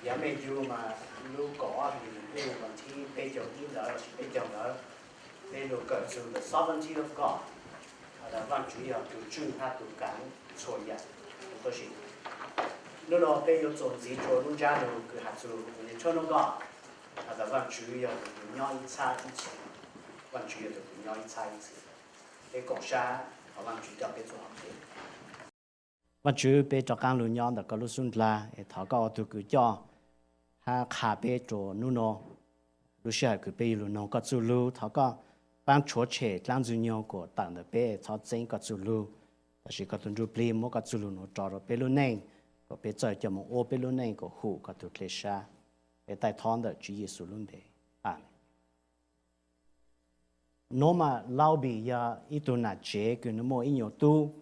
giờ mấy chú mà lưu có thì lưu còn thi bây giờ đi nữa bây giờ nữa bây giờ cởi sự the sovereignty of God là văn chủ yếu từ chủ ha từ cảnh所以都是lúc đó bây giờ总之做路家的个还是你穿那个là văn chủ yếu từ nhau一差一起văn chủ yếu từ nhau一差一起cái cổ sa văn chủ yếu cái chỗ học gì văn chủ bây giờ càng luôn nhau là cái lúc xuân là thảo cao từ cái cho ha khá bây giờ nó lúc xưa cái bây giờ nó có chủ lưu thảo cao ban chúa trẻ làm gì nhau của tặng được bây thảo chính có chủ lưu là chỉ có tuân thủ bì mỗi có chủ lưu nó cho rồi bây lúc này có bây giờ cho một ô bây lúc này có hủ có thuộc lệ sa để tại thon được Chúa Giêsu luôn đấy amen nó mà lao bị giờ ít tu nát chế cứ nó mua ít nhiều tu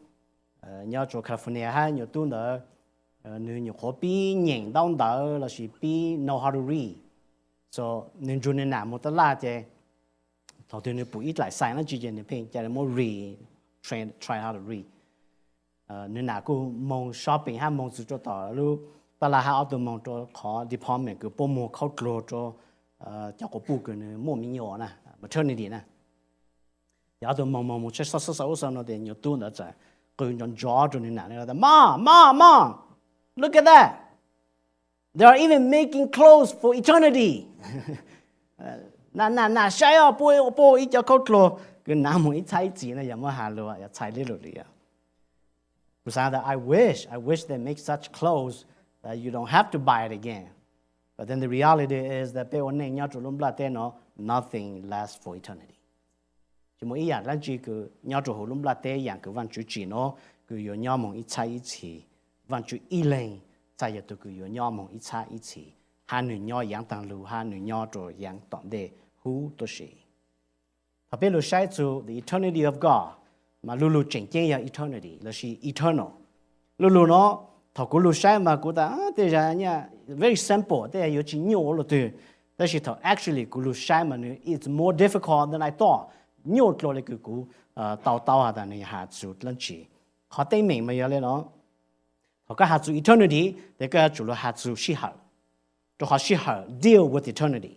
nhớ cho California ha nhiều tu nữa nếu nhiều khó bị nhận đau đỡ là chỉ bị know how to read so nên cho nên làm một tờ la chứ thầu từ nếu bụi ít lại sai nó chỉ cho nên phim cho nên mua read try how to read nên là cô mong shopping ha mong sự cho tỏ luôn ta là ha auto mong cho khó department cứ bộ mua khâu lô cho có bù cái mua mình nhỏ nè maternity nè giờ tôi mong một chút sáu nó để nhiều tu nữa chứ cứ nhon jaw cho nên là mom look at that they are even making clothes for eternity na sai à bộ ít cho khâu lô cái nào muốn ít trái gì này giờ mà hà lô giờ trái lê lô đi à I wish they make such clothes that you don't have to buy it again. But then the reality is that nothing lasts for eternity. Chỉ mỗi dạng là chỉ cứ nhau trụ hồ lum la tê dạng cứ văn chủ chỉ nó cứ有nhau mong ít trái ít chỉ văn chủ ý lên tại giờ tôi cứ有nhau mong ít trái ít chỉ hai người nhau dạng tăng lưu hai người nhau rồi dạng tổng đề hú tôi sĩ. Và bây giờ sai chủ the eternity of God mà lulu chỉnh chế ya eternity là gì eternal lulu nó thọ của lulu sai mà của ta thế ra nha very simple thế là chỉ nhiều là từ thế thì thọ actually của lulu sai mà it's more difficult than I thought nhiều rồi là của tao hả ta này hạt chủ lên chỉ họ tên mình mà giờ lên nó họ cái hạt chủ eternity thì cái chủ là hạt chủ sĩ hảo cho họ sĩ hảo deal with eternity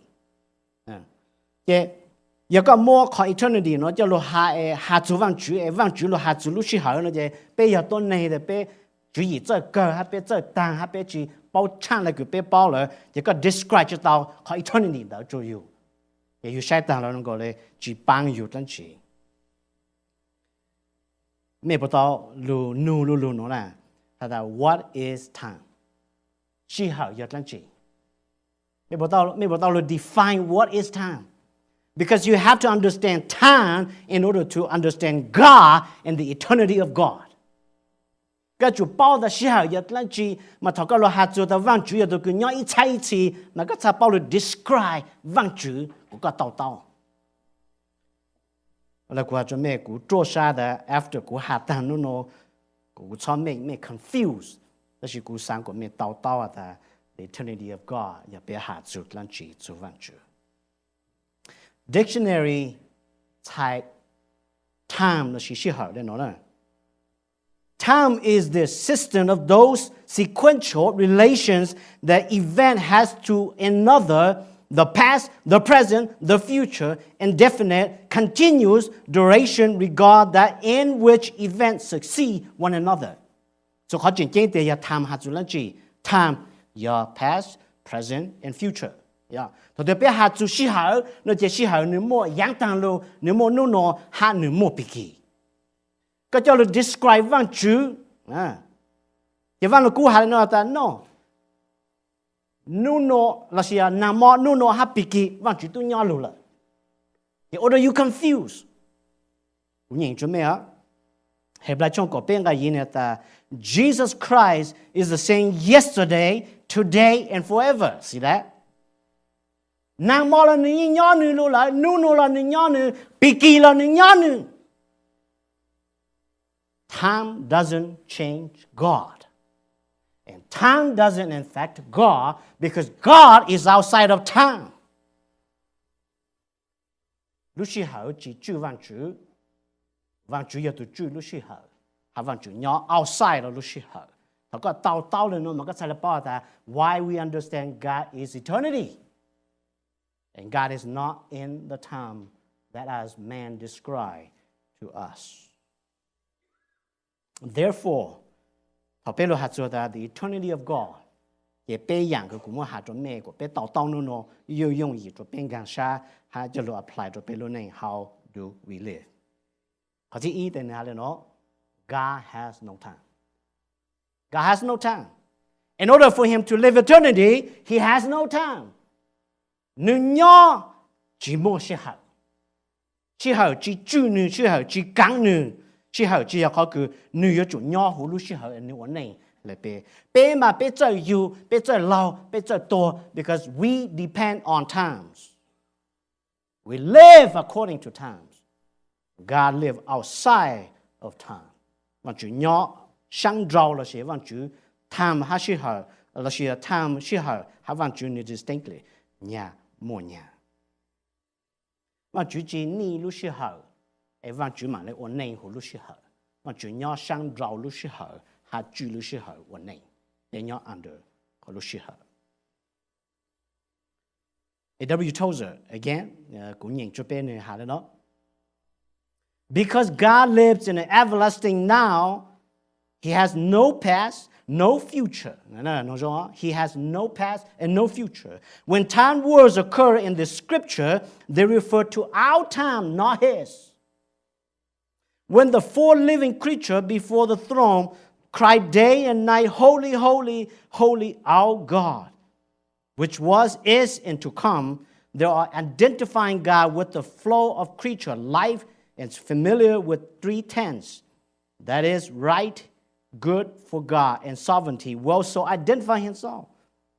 giờ có mua khỏi eternity nó cho lo hạ chủ văn chủ lo hạ chủ lúc xí hở nó chứ bây giờ tôi này thì bây chủ gì chơi cờ hay bây chơi tàng hay bây chỉ bao chăn là cái bây bao rồi giờ có describe cho tao khỏi eternity đó cho you giờ you sai tàng là nó gọi là chỉ bằng you chân chỉ mấy bữa tao lu nó là thật là what is time xí hở giờ chân chỉ mấy bữa tao lu define what is time. Because you have to understand time in order to understand God and the eternity of God. Cái chủ bao da sĩ hảo yết lan chi mà thọ cái lo hạt chủ ta văn chủ yết tôi cứ nhớ ít trái chi mà cái cha bao lo describe văn chủ của cái tao. Là của cho mẹ của trô sa da after của hạt tang nó của cho mẹ confused. Đó là của sang của mẹ tao à ta the eternity of God ya bé hạt chủ lan chi chủ văn chủ. Dictionary type time là chỉ hở đây nó là time is the system of those sequential relations that event has to another, the past, the present, the future, indefinite, continuous duration regard that in which events succeed one another. So họ chuyển chế từ time hạt chủ là gì? Time, your past, present, and future. Yeah. Thôi bây hạt chủ sĩ hảo, nó chỉ sĩ hảo nếu mua yang tăng lô, nếu mua nô nô hạt nếu mua bì kỳ. Cái cho là describe văn chữ, cái văn là cú hạt nó ta no. Nô nô là gì à? Nam mô nô nô hạt bì kỳ, văn chữ tôi nhớ luôn là. The order you confuse. Cũng nhìn cho mẹ á. Hẹp lại trong cổ bên cái gì này ta. Jesus Christ is the same yesterday, today, and forever. See that? Nàng mò là nữ nhớ nữ luôn là nô là nữ nhớ nữ bị kỳ là nữ nhớ nữ. Time doesn't change God. And time doesn't affect God because God is outside of time. Lúc xí hở chỉ chữ văn chữ giờ tụi chữ lúc xí hở. Hà văn chữ nhớ outside of lúc xí hở. เขาก็เต้าเลยเนาะมันก็ใส่ละป้อแต่ why we understand God is eternity and God is not in the time that as man described to us therefore เขาเป็นเราหัดตัวแต่ the eternity of God 也被养个古么下做咩个被เต้าเนาะ又用意做变干啥还จะเรา apply 做เป็นเราเนี่ย how do we live เขาที่อีแต่เนี่ยเลยเนาะ God has no time God has no time in order for him to live eternity he has no time หนึ่งย่อจีโมชิหัดชิหัดจีจูหนึ่งชิหัดจีกังหนึ่งชิหัดจีเขาคือหนึ่งจุดย่อหูรู้ชิหัดอันนี้วันนี้เลยเป้มาเป้ใจอยู่เป้ใจเราเป้ใจตัว because we depend on times we live according to times God live outside of time วันจุดย่อช่างเราเราเสียวันจุด time หาชิหัดเราเสีย time ชิหัดหาวันจุดนี่ distinctly เนี่ยมั่วเนี่ยวันจุดจีนี่รู้ชิหัดไอ้วันจุดมาเลยวันนี้หูรู้ชิหัดวันจุดย่อช่างเรารู้ชิหัดหาจุดรู้ชิหัดวันนี้เดี๋ยวย่อ under เขารู้ชิหัด A.W. Tozer again กูยังจะเป็นหาแล้วเนาะ because God lives in an everlasting now he has no past no future no he has no past and no future when time words occur in the scripture they refer to our time not his when the four living creatures before the throne cry day and night holy holy holy our God which was is and to come they are identifying God with the flow of creature life and familiar with three tenses that is right good for God and sovereignty will so identify himself.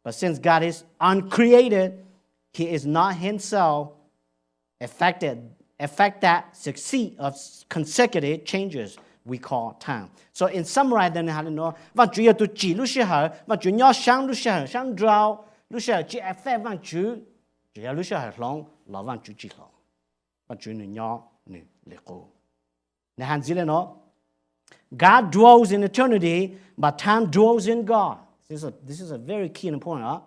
But since God is uncreated, he is not himself effect that succeed of consecutive changes we call time. So in summary, then how to know what you to chỉ lúc xưa what you nhớ sáng lúc xưa sáng rau lúc xưa chỉ effect what you chỉ lúc xưa long là what you chỉ long what you nhớ nè lệ cô. Nè hàng gì nó God dwells in eternity, but time dwells in God. This is a very key and important.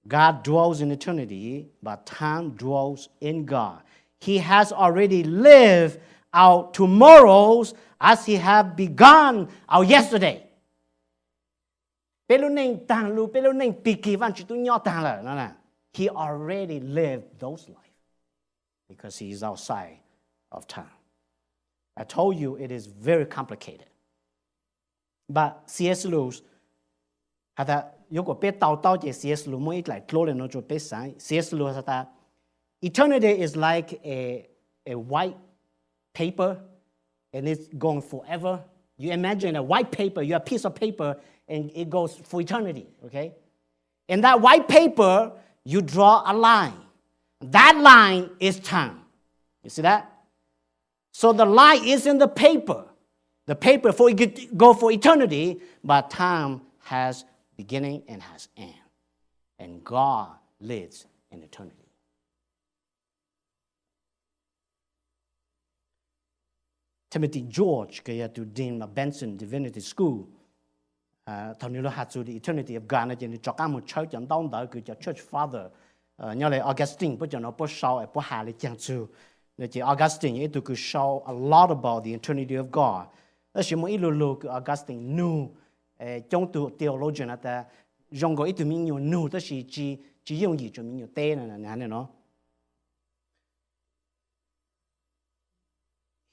God dwells in eternity, but time dwells in God. He has already lived our tomorrows as he have begun our yesterday. He already lived those lives because he is outside of time. I told you it is very complicated. But C.S. Lewis, C.S. Lewis said eternity is like a white paper and it's going forever. You imagine a white paper, you have a piece of paper and it goes for eternity, okay? In that white paper, you draw a line. That line is time. You see that? So the line is in the paper. The paper for it go for eternity, but time has beginning and has end. And God lives in eternity. Timothy George, kaya to Dean Benson Divinity School, thằng nó hát the eternity of God, nên cho các một church chẳng đông đỡ cứ cho church father, nhớ lại Augustine, bây giờ nó bớt sau, bớt hà lại chẳng chịu. Augustine it could show a lot about the eternity of God. Đó là một ít lúc Augustine knew trong tu theologian là dùng cái từ mình nhiều knew đó là chỉ dùng gì cho mình nhiều tên này nó.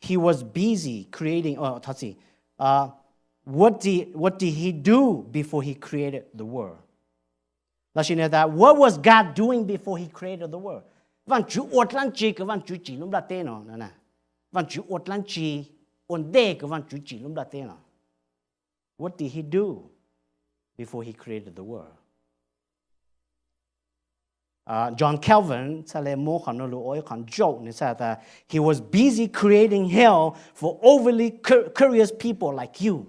He was busy creating. What did he do before he created the world? Là that what was God doing before he created the world? Văn chủ ột lan chi cái văn chủ chỉ lúc đã tên nó nè, văn chủ ột lan chi ổn đề cái văn chủ chỉ lúc đã tên nó. What did he do before he created the world? John Calvin said more khăn nó ôi khăn joke này said that he was busy creating hell for overly curious people like you.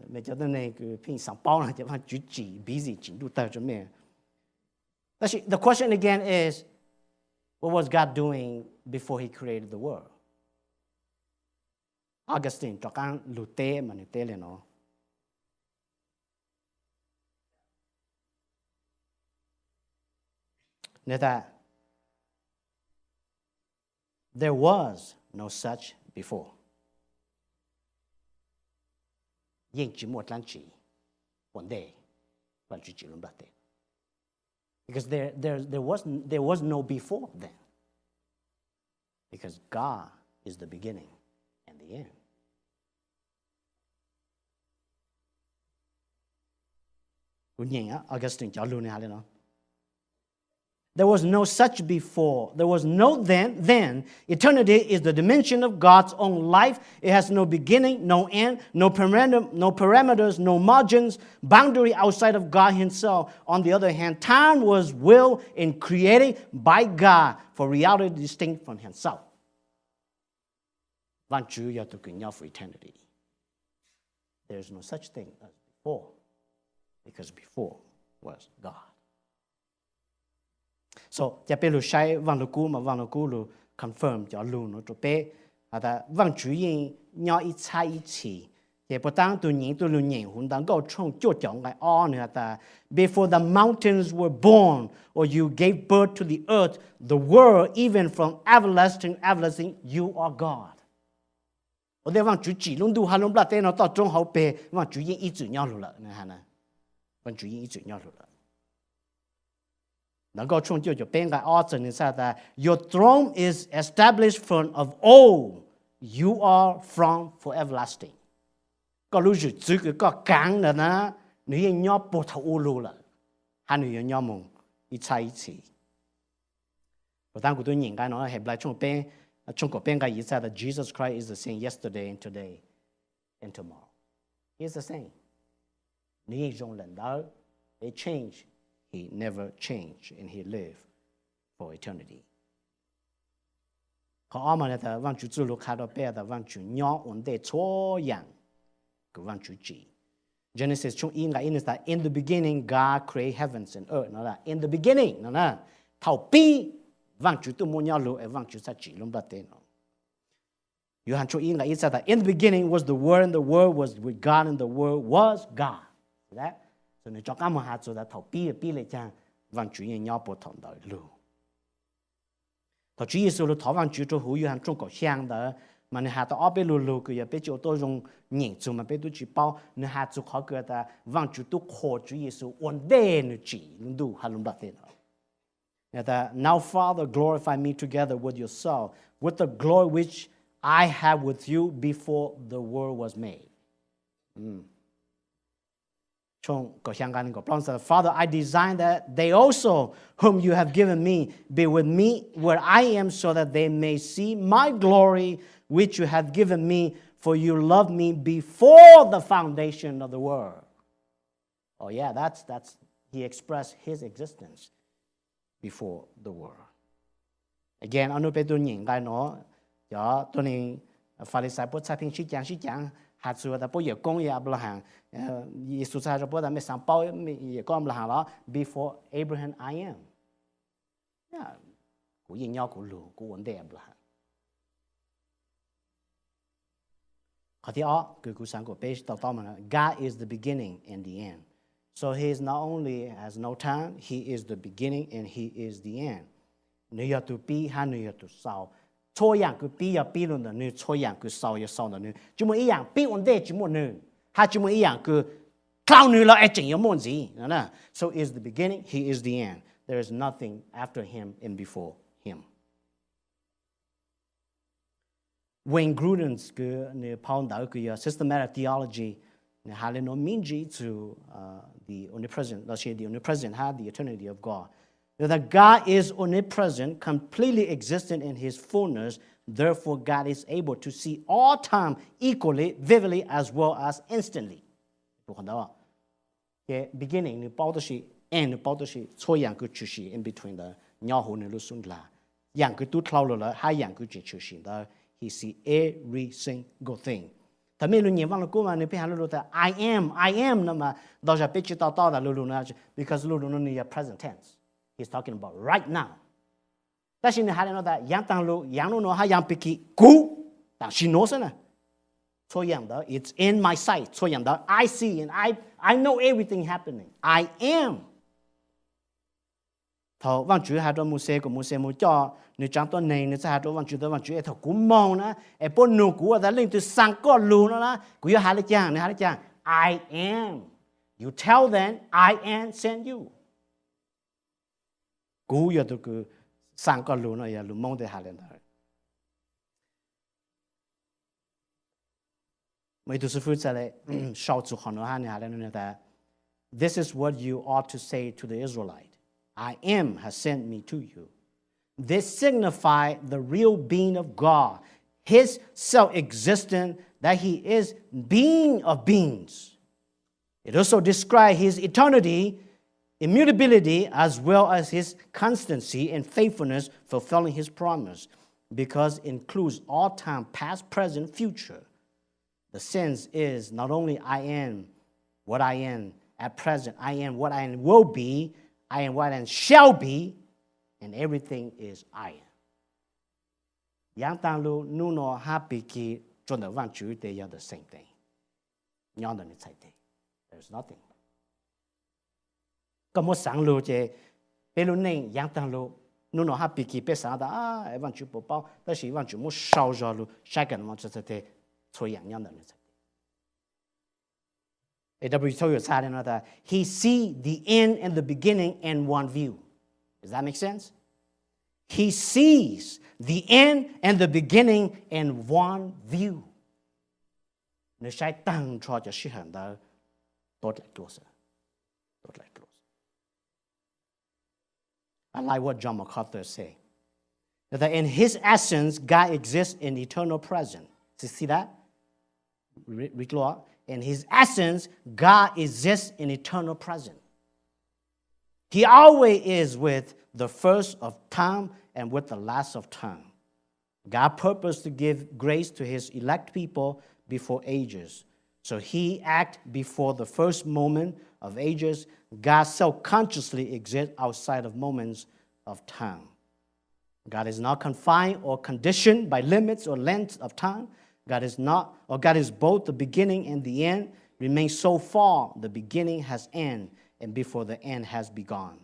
Bây giờ này cái phim sáng bao này thì văn chủ chỉ busy chỉ đủ tờ cho mình. The question again is, what was God doing before he created the world? Augustine cho can lu tế mà tế lên nó. Nên ta there was no such before. Nhưng chỉ một lần chỉ vấn đề vẫn chỉ luôn bắt đấy. Because there was no before then. Because God is the beginning and the end. Augustine cho luôn này nó. There was no such before. There was no then. Then eternity is the dimension of God's own life. It has no beginning, no end, no parameters, no margins, boundary outside of God Himself. On the other hand, time was willed and created by God for reality distinct from Himself. Vạn Chúa yêu tôi nhau for eternity. There is no such thing as before, because before was God. So, cha pe lu sai vang lu ku lu confirm cho lu nó cho pe ta vang chủ yin nhau ít sai ít chỉ để bộ tăng tu lu nhện hun đang go trong chỗ chọn cái on ta before the mountains were born or you gave birth to the earth the world even from everlasting you are God. Ở đây vang chủ chỉ luôn du han luôn bla tên nó tao trong hậu pe vang chủ yin ít chữ nhau lu了呢哈呢vang chủ yin ít chữ nhau lu了。能够从就变个二者呢啥的 Your throne is established from of old. You are from for everlasting. 个路是这个讲的呢，你也要不头路了，还你也要梦一猜一起。我当古都人家呢，係來從個變個意思的 Jesus Christ is the same yesterday and today and tomorrow. He is the same. 你也用人道 they change. He never changed, and He lived for eternity. เขาเอามาเนี่ยแต่วันจุดลูกค้าเราเปียแต่วันจุดย้อนวันเดชั่วอย่างก็วันจุดจี Genesis ช่วงอินกับอินส์แต่ in the beginning God created heavens and earth นั่นแหละ in the beginning นั่นแหละเท่าปีวันจุดตัวมันย้อนรู้ไอ้วันจุดสัจจีลงประเทศเราอยู่หันช่วงอินกับอินส์แต่ in the beginning was the word and the word was with God and the word was God. See that? So 你做咁樣下做就頭 B 嚟講，揾主人要不同的路。頭主耶穌路頭揾主做好要喺中國鄉的，mà 你下到二邊路佢又俾做多用人做嘛，俾都去包，你下做好個的揾主都靠主耶穌穩定你住，你都係諗得嘅。That now Father glorify me together with yourself with the glory which I have with you before the world was made. Father, I desire that they also, whom you have given me, be with me where I am, so that they may see my glory, which you have given me, for you loved me before the foundation of the world. Oh yeah, that's He expressed His existence before the world. Again, anu pe tu nhìn cái nó, cho tôi nên Pharisee bố sai phiên sĩ giảng hạt sữa ta bố giờ công业不行，耶稣在这不但没上报也讲不行了 ，Before Abraham I am， 呀，古人要古路古文的也不行。好第二，古三个背到嘛呢 ，God is the beginning and the end. So He is not only has no time, He is the beginning and He is the end. 你要tu bi，还你要tu少。錯樣佢比要比論的呢，錯樣佢少要少的呢，就冇一樣比我哋就冇呢，他就冇一樣佢靠你了，一整有冇字，嗱，So is the beginning, He is the end. There is nothing after Him and before Him. Wayne Grudem's 佢呢拋到佢systematic theology，呢係嚟攞面子 to the omnipresent，那些 the omnipresent 係 the eternity of God。That God is omnipresent, completely existent in His fullness. Therefore, God is able to see all time equally, vividly, as well as instantly. 不看到啊？嘅 beginning 你包的是 end 你包的是錯樣佢出現 in between 的，然後你路順啦，樣佢都透露了，係樣佢就出現的。He see every single thing. 但係你忘了講嘛？你邊下路的 I am 那麼，到時被知道的路呢 ，because 路呢你係 present tense。He's talking about right now. 但是你還能到洋當路呢，還洋比起古，但是孬什呢？错样的 it's in my sight 错样的 I see and I know everything happening I am 头望主下到冇寫個冇寫冇叫你講到你你在下到望主一頭古夢啦，誒幫你估啊，但令到三個路啦，佢要下嚟講，你下嚟講 I am you tell them I am send you 估要到佢三個路啦，又路夢地下嚟。每度師傅就嚟小組學到下你下嚟呢度 This is what you ought to say to the Israelite I am has sent me to you. This signifies the real being of God, His self-existence, that He is being of beings. It also describes His eternity, immutability, as well as His constancy and faithfulness, fulfilling His promise, because it includes all time, past, present, future. The sense is not only I am what I am at present, I am what I will be, I am what I shall be, and everything is I am. Yang tang lu nu no happy ki zhong de wang ju they are the same thing. Nyang de ni cai de. There's nothing. Có một sáng lu je bé lu nên yang tang lu nu no happy ki bé sáng da wang ju bo bao,但是wang ju mo shao zha lu sai gan wang zhe de cuo yang yang de ni cai. A.W. Toyo said another, he see the end and the beginning in one view. Does that make sense? He sees the end and the beginning in one view. Nếu sai tăng cho cho sự hành đó tốt lại closer. Tốt lại closer. I like what John MacArthur say. That in his essence, God exists in eternal present. See that? Read Lord. In His essence, God exists in eternal present. He always is with the first of time and with the last of time. God purposed to give grace to His elect people before ages. So He acts before the first moment of ages. God self-consciously exists outside of moments of time. God is not confined or conditioned by limits or lengths of time. God is both the beginning and the end. Remains so far, the beginning has end, and before the end has begun.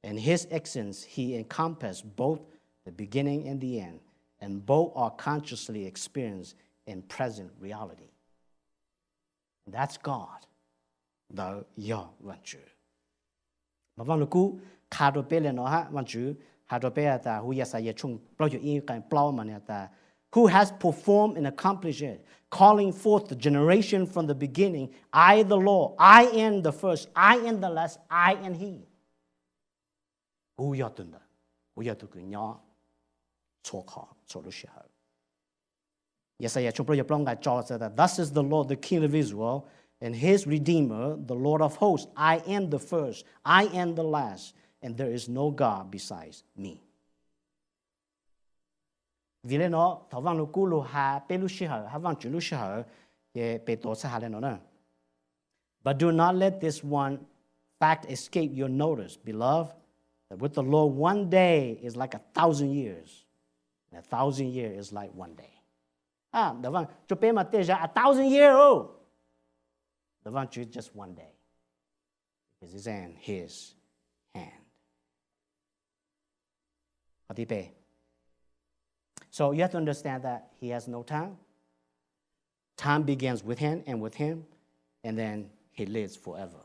In His essence, He encompasses both the beginning and the end, and both are consciously experienced in present reality. And that's God, the Yahweh. Mà vâng lúc cũ, khá đồ bê lên nó ha, vâng chú, khá đồ bê ta hu yasa ye chung, bao nhiêu yên cái bao mà nè ta, who has performed and accomplished it, calling forth the generation from the beginning. I, the Lord, I am the first, I am the last, I am He. Who you doing that? Who you doing that? Yesaya chupro yaplong ga chaw said that thus is the Lord, the King of Israel, and His Redeemer, the Lord of hosts. I am the first, I am the last, and there is no God besides me. Vì lẽ nó thảo vang lục cú lục hà bê lục sư hở hà vang chữ lục sư hở ye bê tổ sa hà lên nó nè. But do not let this one fact escape your notice, beloved, that with the Lord 1 day is like 1,000 years, and 1,000 years is like 1 day. The vang cho bê mà tê ra 1,000 years oh. The vang chữ just 1 day, because it's in His hand. Ở đi bê. So you have to understand that He has no time. Time begins with Him, and then He lives forever.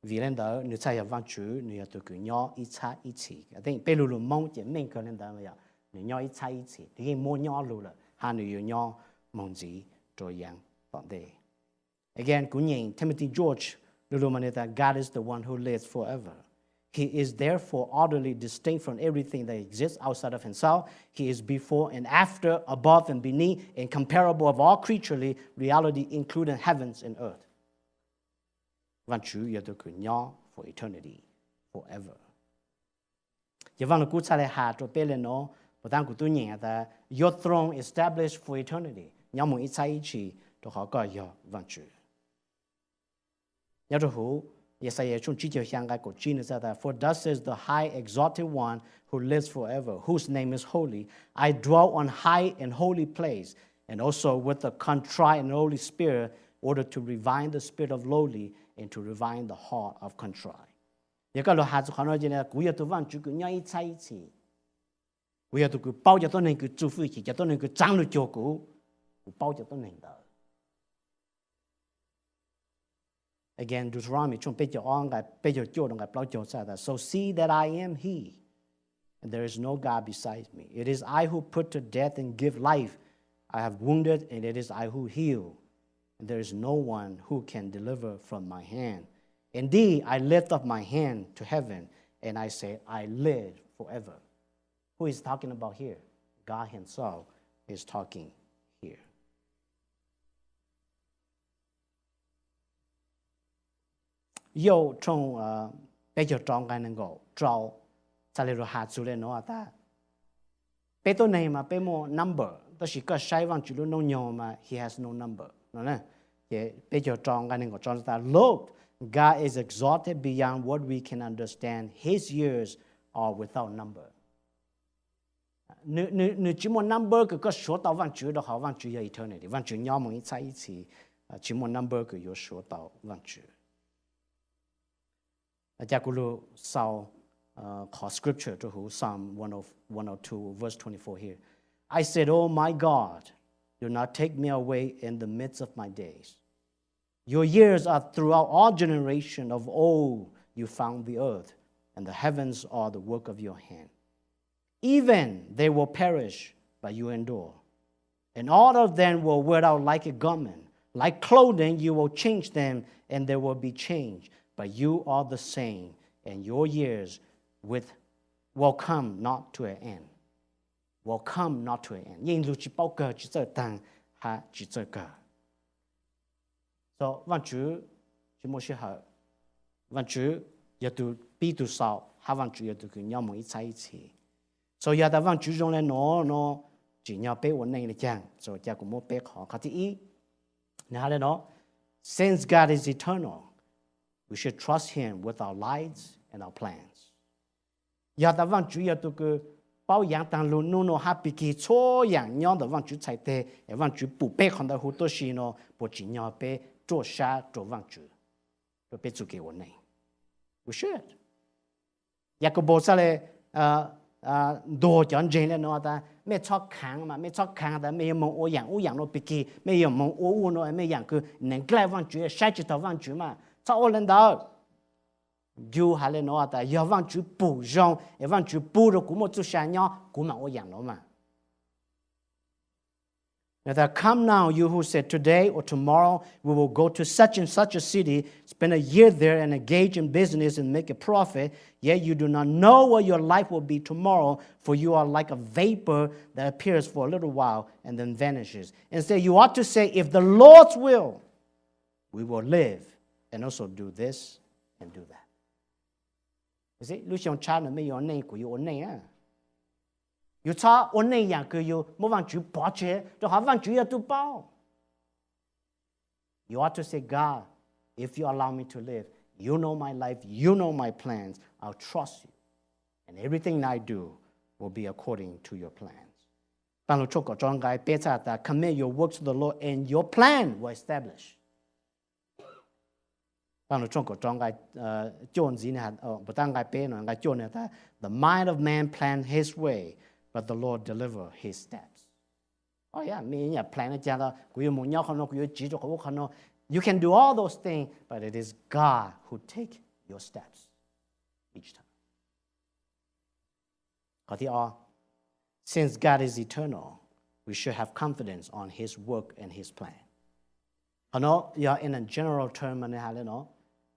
Vì lên đó, nếu sai vang chữ, nếu tôi cứ nhỏ ít cha ít chỉ. I think bây giờ mong chỉ mình có lên đó mà nếu nhỏ ít cha ít chỉ, thì cái mua nhỏ luôn là, hắn nếu nhỏ mong gì rồi yang bằng đây. Again, cũng nhìn Timothy George, luôn mà nói that God is the one who lives forever. He is therefore utterly distinct from everything that exists outside of Himself. He is before and after, above and beneath, incomparable of all creaturely reality, including heavens and earth. Vạn chủ yêu được nhỏ for eternity, forever. Giờ vạn lúc cha lại hạ cho bé lên nó, và đang của tôi nhẹ là your throne established for eternity. Nhỏ một ít sai chỉ cho họ coi giờ vạn chủ. Nhớ cho hữu. Yesaya chung chi chiang gai ko chin is that for thus says the high exalted one who lives forever, whose name is holy. I dwell on high and holy place, and also with the contrite and Holy Spirit, in order to revive the spirit of lowly and to revive the heart of contrite. 也个罗哈子看到这呢，古也都往主个鸟一在一起，古也都个包着都能个祝福一起，就都能个长了脚骨，包着都能的。Again, Deuteronomy 从背着安个背着脚那个包着在的。So see that I am He, and there is no God besides me. It is I who put to death and give life. I have wounded, and it is I who heal. And there is no one who can deliver from my hand. Indeed, I lift up my hand to heaven, and I say, I live forever. Who is talking about here? God Himself is talking here. 又从背着装个能够招，在里头下出来喏的，背到你嘛背么 number， 但是个西方主路弄鸟嘛 ，he has no number， 喏呢，也背着装个能够装的 ，look。God is exalted beyond what we can understand. His years are without number. 你只么 number 个说到万主的好，万主要 eternity， 万主鸟们在一起，只么 number 个有说到万主。加古鲁少call scripture 就好 Psalm 102 verse 24 here. I said, "Oh my God, do not take me away in the midst of my days. Your years are throughout all generations. Of old you found the earth, and the heavens are the work of your hand. Even they will perish, but you endure. And all of them will wear out like a garment. Like clothing, you will change them, and there will be change. But you are the same, and your years will come not to an end. Will come not to an end. 因路只包个只这等，还只这个。So 万主就莫是好，万主也都比都少，还万主也都跟鸟们在一起。所以在万主中呢，喏，只要被我那个讲，所以叫个莫被好。可第一，你看了喏 ，Since God is eternal, we should trust Him with our lives and our plans. 要在万主也都个包养当路喏，还比起错养鸟的万主才对，万主不被看到好多事喏，不只要被。做啥做万主，就别做给我呢。We should。一个波萨嘞，多讲真嘞喏，但没错看嘛，没错看的，没有梦我养咯，别给没有梦我喏，没养个能来万主，谁知道万主嘛？操我领导，就还嘞喏，但要万主补上，万主补了，古么做啥鸟，古嘛我养了嘛。Now that come now, you who said today or tomorrow we will go to such and such a city, spend a year there and engage in business and make a profit, yet you do not know what your life will be tomorrow, for you are like a vapor that appears for a little while and then vanishes. Instead, you ought to say, if the Lord's will, we will live and also do this and do that. You see, 路上差了没有内鬼有内啊。有差我那样个有没往主保持，就好往主要都包。You ought to say, God, if you allow me to live, you know my life, you know my plans, I'll trust you. And everything I do will be according to your plans. 当路出个庄该别查的 commit your works to the Lord and your plan will establish. 当路出个庄该做人呢不当该别呢该做呢他 the mind of man plan his way, but the Lord deliver his steps. Oh yeah, me ya plan 这样的，古有梦鸟看到，古有记住我看到。You can do all those things, but it is God who take your steps each time. 第二 since God is eternal, we should have confidence on His work and His plan. 可能要 in a general term 呢，哈嘞喏，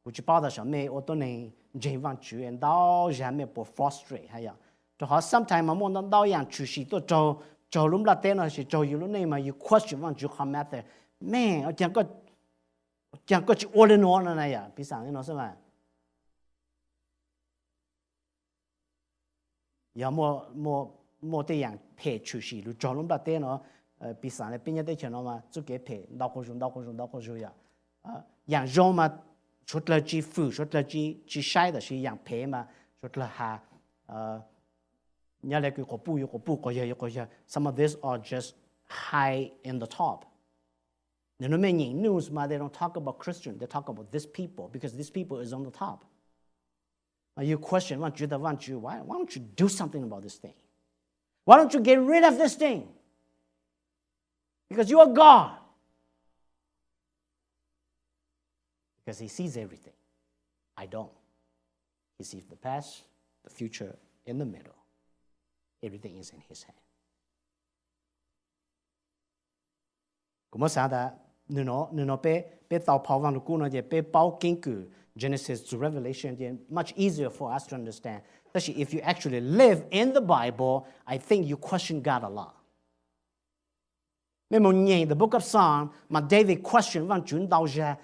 我去报道上面我都能这样主人到下面不 frustrate 还呀，就好 sometimes 我们到样出事都做弄不得呢，是做有了呢嘛，有 question 往主看 method， man 我讲个去 all in all 那呀，比上那是嘛？要么这样配出事，就做弄不得呢，比上的边一点钱了嘛，就给配，脑壳手呀，养肉嘛，除了去付，除了去晒的是养配嘛，除了哈你那个个补，个些，some of these are just high in the top. They don't make news, but they don't talk about Christian. They talk about this people because this people is on the top. You question, why don't you do something about this thing? Why don't you get rid of this thing? Because you are God. Because he sees everything. I don't. He sees the past, the future, in the middle. Everything is in his hand. Como sada, no pe tao pao wang lu no je pe pao king Genesis to Revelation, much easier for us to understand. Especially if you actually live in the Bible, I think you question God a lot. The book of Psalms, David questioned wang jun dao jia.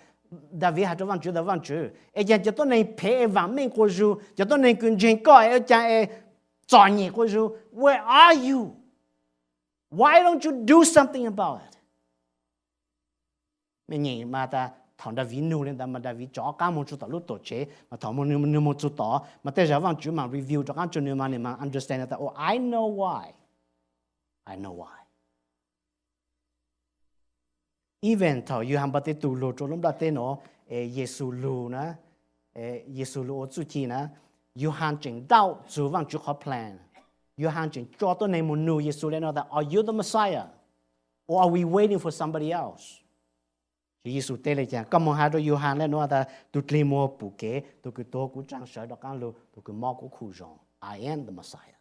David had to wang ju. E jan je to nei pe wang meng ko ju, je to nei kun jin ko e jan e zao ni ko ju. Where are you? Why don't you do something about it? Mình mà ta thằng đã ví nu lên ta mà đã ví chó cá một chút tao lúc tổ chế mà thằng một chút tao mà tới giờ vang chú mà review cho anh cho nên mà understand that oh I know why. Even thằng you ham bắt tu lô cho lắm đã tên nó Giêsu lô na Giêsu lô chú chi na you han chỉnh đạo chú vang chú có plan you han chỉnh cho tôi này một nu Giêsu lên nó that are you the Messiah or are we waiting for somebody else? Giêsu tê lại chàng, cầm một hai đôi Gioan lên nói ta, tôi tìm mua bù kế, tôi cứ tô cú trang sở đó cán lô, tôi cứ mò cú khu rong. I am the Messiah.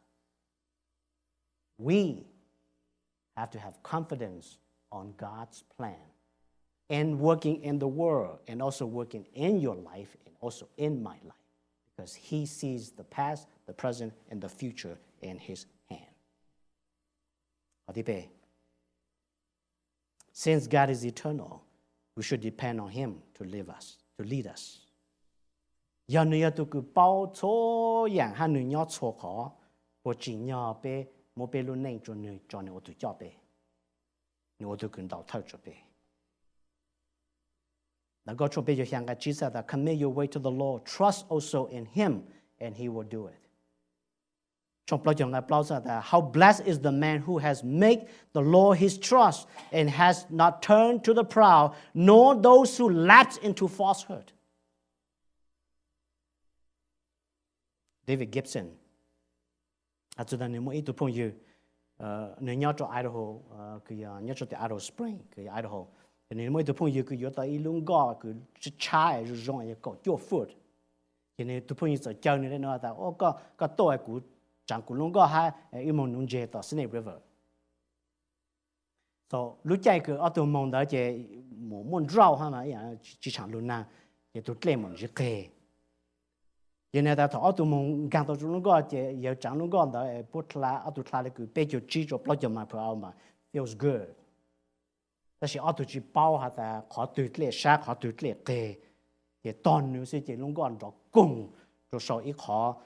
We have to have confidence on God's plan and working in the world and also working in your life and also in my life because He sees the past, the present, and the future in His hand. Since God is eternal, we should depend on Him to lead us. Giờ người tôi cứ bao số dạng hai người nhỏ số khó, bộ chỉ nhỏ bé, một bé luôn nên cho người tôi cho bé, người tôi cần đào thâu cho bé. Đã có cho bé cho hàng cái chỉ ra là commit your way to the Lord, trust also in Him, and He will do it. Trong plot trong plot ra là how blessed is the man who has made the Lord his trust and has not turned to the proud, nor those who lapse into falsehood. David Gibson, at the name of it, point you, near to Idaho, near to the Idaho Spring, Idaho. The name of the point you could you the ilunga could chai join your foot. You need to point you to journey and know that oh got to a good. Chẳng cũng luôn có hai imon nung je to Snake River. So lúc chạy cứ ở tụi mong đó je muốn rau ha mà chỉ chẳng luôn na je tụi claim một je kề. Giờ này ta thọ ở tụi mong gang tụi luôn có je giờ chẳng luôn có đó bút la ở tụi la cứ bé cho chỉ cho plot cho mà pro mà feels good. Ta chỉ ở tụi chỉ bao ha ta khó tụi lệ sát khó tụi lệ kề. Je toàn nữa sẽ je luôn có đó cùng rồi sau ít khó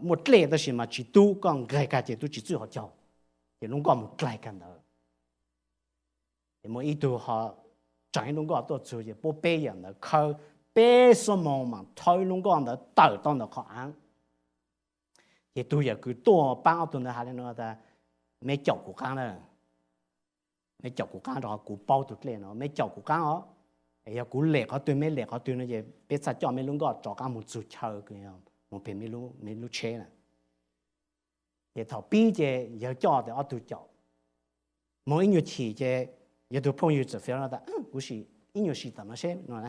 một lệ đó là chỉ tu con gái cả chỉ tu chỉ tự họ cháu thì lúc có một gái cả nữa thì mỗi ít tu họ chẳng lúc có tôi chơi thì bố béอย่างnữa khâu bé số mong mà thôi lúc có nữa tự tao nữa khó ăn thì tu giờ cứ tua bao tuần nữa hai nữa ta mấy chậu của cá nữa mấy chậu của cá đó cụ bao tụt lên nó mấy chậu của cá đó thì cụ lệ họ tôi mấy lệ họ tôi nó về bé sao cho mấy lúc có cho cá một chút chơi cái một bên mấy lúc chế nè, để thảo bí chế giờ cho thì ở tụi cho, mỗi người chỉ chế giờ tụi phong yêu phải nói là, cũng là ít nhiều gì tao nói xem, nói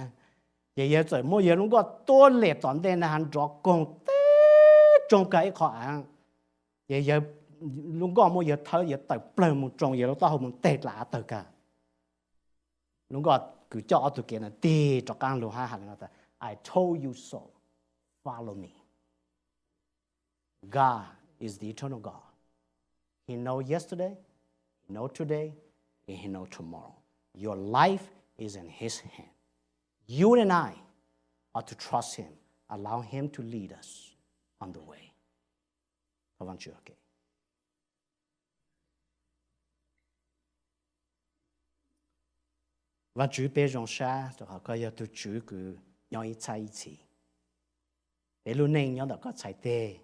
nè, giờ rồi mỗi giờ lúc có多列toàn đen là hắn cho công tế trong cái khó ăn, giờ lúc có mỗi giờ thấy giờ tại plei một trong giờ lúc tao không tệ lạ từ cả, lúc có cứ cho ở tụi kia là tì cho càng lùa hai hàng là I told you so, follow me. God is the eternal God. He knows yesterday, He knows today, and He knows tomorrow. Your life is in His hand. You and I are to trust Him, allow Him to lead us on the way. I want you, okay? Và Chúa bé rong xa, rồi họ có yêu tu Chúa cứ nhau ít sai chỉ. Để luôn nên nhau đã có sai tê.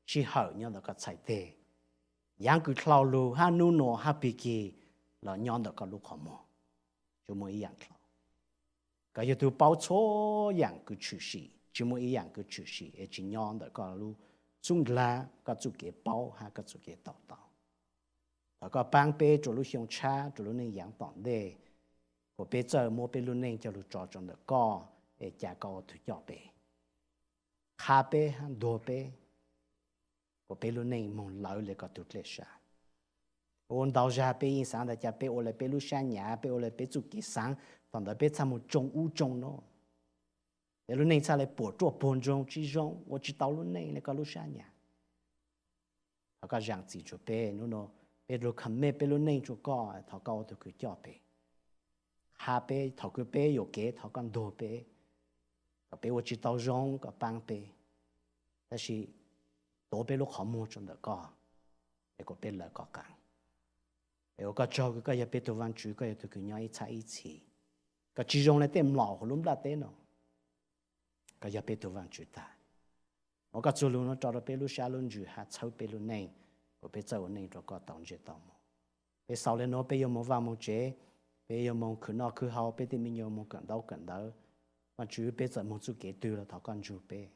Chỉ hở nhau là có sai tệ, yang cứ thao lu ha nu nô ha bị kỳ là nhon được có lúc họ mò chú mỗi dạng là cái yêu bao số dạng cứ chữ sĩ chú mỗi dạng cứ chữ sĩ chỉ nhon được có lúc sung la có chú kế bao hay có chú kế tao taoแล้วก็ปังเป้จุลุชงชาจุลุนี่อย่างต่อเดก็เป้เจอโมเป้ลุนี่จะลุจอจนเดก็จะก็ถุยอเป้คาเป้ฮันโดเป้ก็เป้ลุนี่มองเหลาเลยก็ตุเลชาโอนดาวจาเป้ยิสังแต่จะเป้โอเลยเป้ลุชาหยาเป้โอเลยเป้จุกิสังตอนเดเป้ทำมุจงอูจงเนาะเป้ลุนี่ชาเลยปวดตัวปนจงจีจงว่าจีตาวลุนี่เลยก็ลุชาหยาแล้วก็อย่างจีจุเป้นู่นเนาะเปรูคำเมเปรูเน่งจุกก็ทอก็เอาตัวคือจ่อเปหาเปทอคือเปอยู่เกทอกันโดเปก็เปว่าจิตเอาจงก็ปังเปแต่สิตัวเปลูกขโมยจนเด็กก็เปก็เป็นเลยก็กังเปก็จ่อก็อย่าเปตัววันจุก็อย่าตัวคือย้อยใช้ชีก็จีจงเลยเต็มหล่อหุ่นละเต้นเนาะก็อย่าเปตัววันจุตาย我个做路呢，找到贝路下轮住，还抽贝路内，我被走内做个当接当么，被少了喏，被有么话么接，被有么去那去好，被对面有么更到，我主要被怎么做给对了，他干住贝，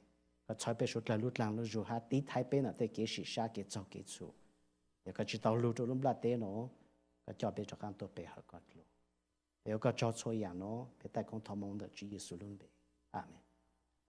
个菜被说来路lang路住，还地台贝呢，在给时下给走给出，也个知道路做路不拉得喏，个叫贝做干多贝好个路，有个做错样喏，被带工他们的主耶稣论贝，阿门。